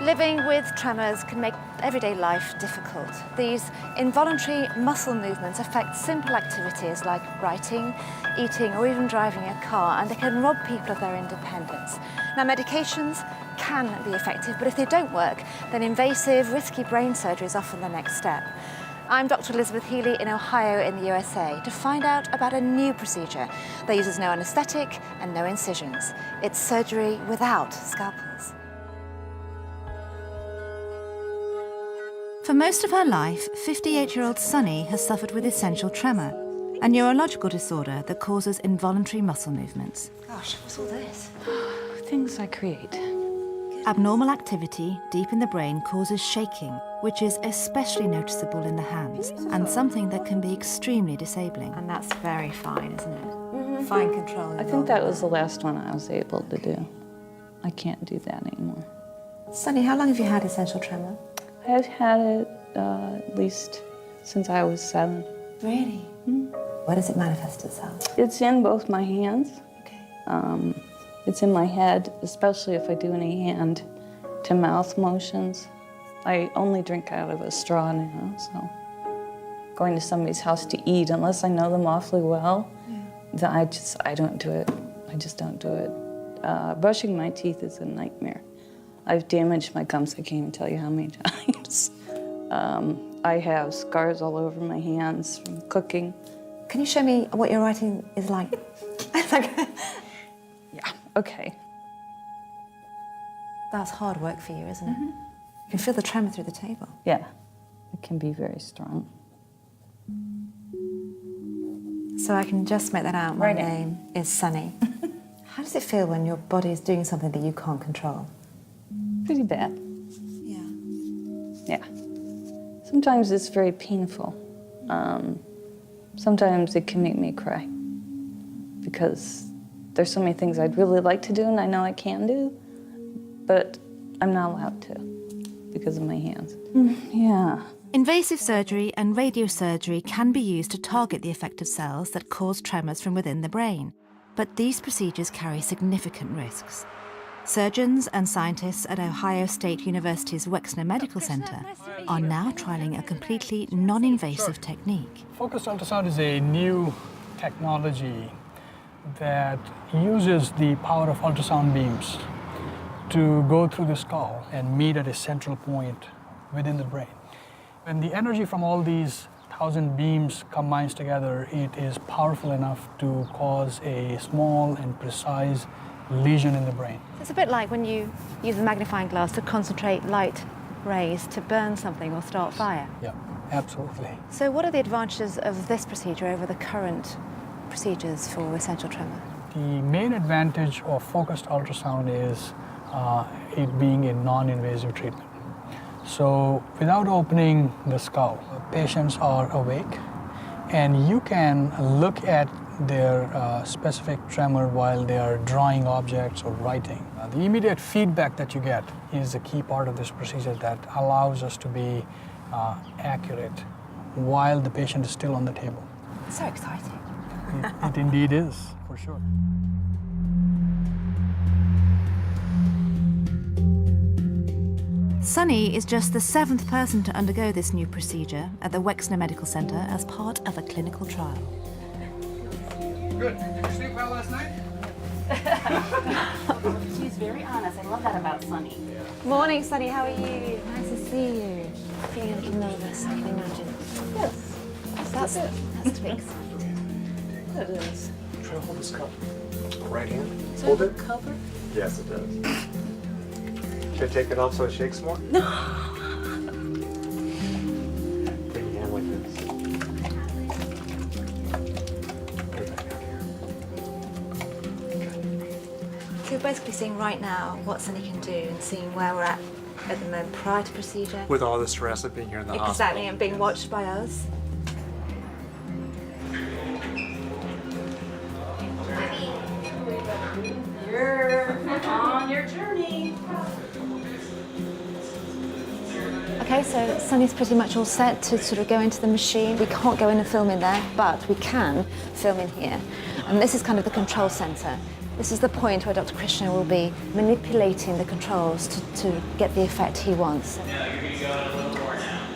Living with tremors can make everyday life difficult. These involuntary muscle movements affect simple activities like writing, eating, or even driving a car, and they can rob people of their independence. Now, medications can be effective, but if they don't work, then invasive, risky brain surgery is often the next step. I'm Dr. Elizabeth Healy in Ohio in the USA to find out about a new procedure that uses no anesthetic and no incisions. It's surgery without scalpels. For most of her life, 58-year-old Sunny has suffered with essential tremor, a neurological disorder that causes involuntary muscle movements. Gosh, what's all this? Things I create. Abnormal activity deep in the brain causes shaking, which is especially noticeable in the hands, and something that can be extremely disabling. And that's very fine, isn't it? Fine control. I think that was the last one I was able to do. I can't do that anymore. Sunny, how long have you had essential tremor? I've had it at least since I was 7. Really? Where does it manifest itself? It's in both my hands. Okay. It's in my head, especially if I do any hand-to-mouth motions. I only drink out of a straw now, so going to somebody's house to eat, unless I know them awfully well, then I don't do it. I just don't do it. Brushing my teeth is a nightmare. I've damaged my gums, I can't even tell you how many times. I have scars all over my hands from cooking. Can you show me what your writing is like? Yeah, okay. That's hard work for you, isn't it? You can feel the tremor through the table. Yeah, it can be very strong. So I can just make that out. My name is Sunny. How does it feel when your body is doing something that you can't control? Pretty bad. Yeah. Yeah. Sometimes it's very painful. Sometimes it can make me cry because there's so many things I'd really like to do and I know I can do, but I'm not allowed to because of my hands. Yeah. Invasive surgery and radiosurgery can be used to target the affected cells that cause tremors from within the brain, but these procedures carry significant risks. Surgeons and scientists at Ohio State University's Wexner Medical Center are now trialing a completely non-invasive technique. Focused ultrasound is a new technology that uses the power of ultrasound beams to go through the skull and meet at a central point within the brain. When the energy from all these 1,000 beams combines together, it is powerful enough to cause a small and precise lesion in the brain. It's a bit like when you use a magnifying glass to concentrate light rays to burn something or start fire. Yeah, absolutely. So what are the advantages of this procedure over the current procedures for essential tremor? The main advantage of focused ultrasound is it being a non-invasive treatment. So without opening the skull, patients are awake and you can look at their specific tremor while they are drawing objects or writing. The immediate feedback that you get is a key part of this procedure that allows us to be accurate while the patient is still on the table. So exciting. It indeed is, for sure. Sunny is just the 7th person to undergo this new procedure at the Wexner Medical Center as part of a clinical trial. Good. Did you sleep well last night? She's very honest. I love that about Sunny. Morning, Sunny. How are you? Nice to see you. Feeling a little nervous, I can imagine. Yes. That's tweaks. It is. Try to hold this cup. Right hand. Is Hold that it. cover? Yes, it does. Should I take it off so it shakes more? No. Put your hand like this. Put it back out here. So you're basically seeing right now what Sunny can do and seeing where we're at the moment prior to procedure. With all the stress of being here in the hospital. Exactly, and being watched by us. You're on your journey. Okay, so Sunny's pretty much all set to sort of go into the machine. We can't go in and film in there, but we can film in here. And this is kind of the control center. This is the point where Dr. Krishna will be manipulating the controls to get the effect he wants. No, you're going to go in a little more now.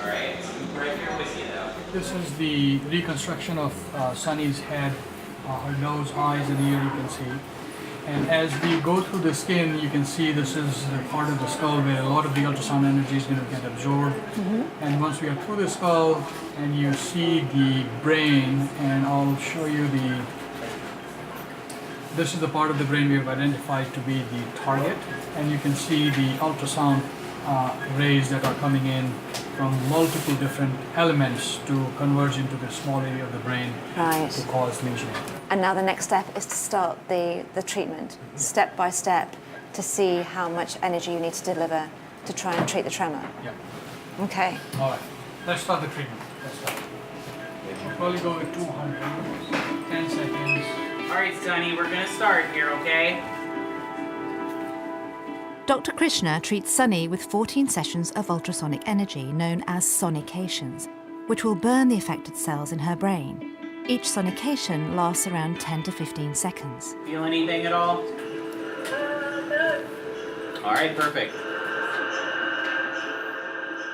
All right, I'm right here with you though. This is the reconstruction of Sunny's head, her nose, eyes, and ear you can see. And as we go through the skin, you can see this is the part of the skull where a lot of the ultrasound energy is going to get absorbed. And once we are through the skull and you see the brain, and I'll show you this is the part of the brain we have identified to be the target, and you can see the ultrasound rays that are coming in from multiple different elements to converge into the small area of the brain to cause lesion. And now the next step is to start the treatment, step by step, to see how much energy you need to deliver to try and treat the tremor. Yeah. Okay. All right. Let's start the treatment. Let's start. We'll probably go with 200, 10 seconds. All right, Sonny, we're going to start here, okay? Dr. Krishna treats Sunny with 14 sessions of ultrasonic energy known as sonications, which will burn the affected cells in her brain. Each sonication lasts around 10 to 15 seconds. Feel anything at all? All right, perfect.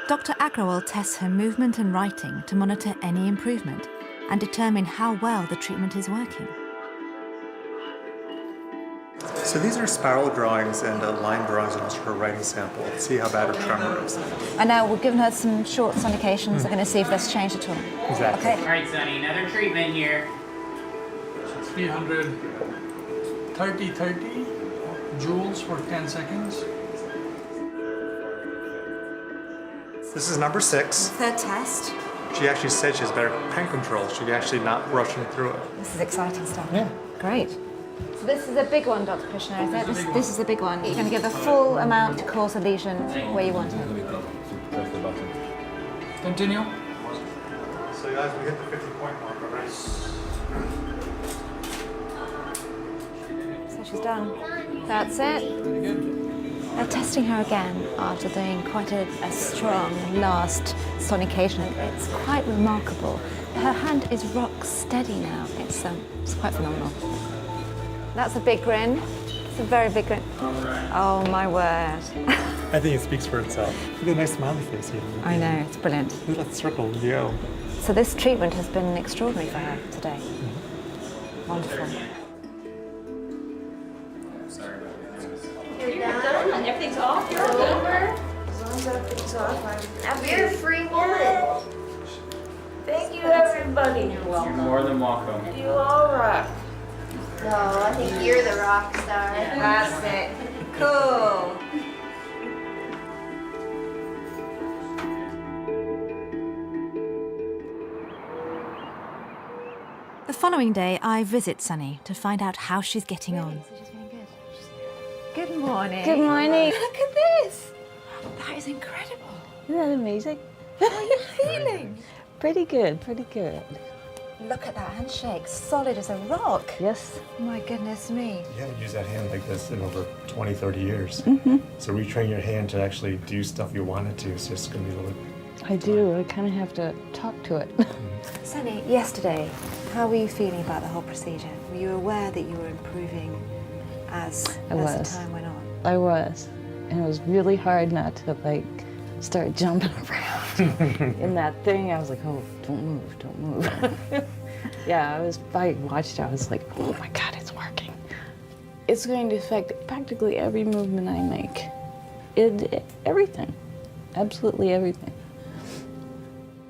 Dr. Agrawal tests her movement and writing to monitor any improvement and determine how well the treatment is working. So these are spiral drawings and line drawings of her writing sample to see how bad her tremor is. And now we've given her some short sonications. We're going to see if that's changed at all. Exactly. Okay. All right, Sonny, another treatment here. 330 joules for 10 seconds. This is number 6. Third test. She actually said she has better pen control. She's actually not rushing through it. This is exciting stuff. Yeah. Great. So this is a big one, Dr. Krishna, is it? This is a big one. You're going to give the full amount to cause a lesion where you want it. Continue. So guys, we hit the 50-point mark already. So she's done. That's it. Very good. They're testing her again after doing quite a strong last sonication. It's quite remarkable. Her hand is rock steady now. It's quite phenomenal. That's a big grin. It's a very big grin. Oh my word. I think it speaks for itself. Look at the nice smiley face here. I know, it's brilliant. Look at that circle, yo. So this treatment has been extraordinary for her today. Wonderful. You're done and everything's off. You're over. As long as everything's off, we're a free woman. Thank you, everybody. You're welcome. You're more than welcome. You all rock. No, I think you're the rock star. That's it. Cool. The following day, I visit Sunny to find out how she's getting on. Good morning. Good morning. Look at this. That is incredible. Isn't that amazing? How are you feeling? Pretty good, pretty good. Look at that handshake, solid as a rock. Yes. My goodness me. You haven't used that hand like this in over 20, 30 years. So retrain your hand to actually do stuff you want it to. So it's going to be a little bit. I do. I kind of have to talk to it. Sunny, yesterday, how were you feeling about the whole procedure? Were you aware that you were improving as the time went on? I was. And it was really hard not to, like, start jumping around in that thing. I was like, oh, don't move, don't move. Yeah, I watched it, I was like, oh my God, it's working. It's going to affect practically every movement I make. Everything, absolutely everything.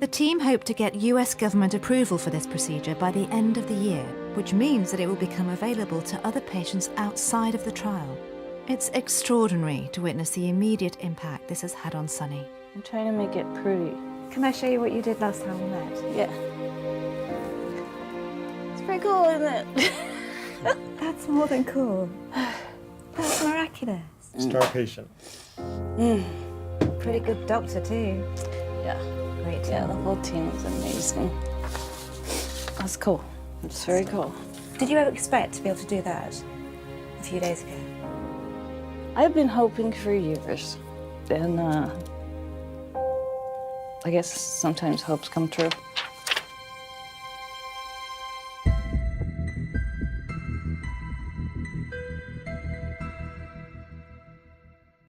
The team hope to get US government approval for this procedure by the end of the year, which means that it will become available to other patients outside of the trial. It's extraordinary to witness the immediate impact this has had on Sunny. I'm trying to make it pretty. Can I show you what you did last time we met? Yeah. It's pretty cool, isn't it? That's more than cool. That's miraculous. Star patient. Pretty good doctor too. Yeah. Great team. Yeah, the whole team was amazing. That's cool. It's very cool. Did you ever expect to be able to do that a few days ago? I've been hoping for years, and I guess sometimes hopes come true.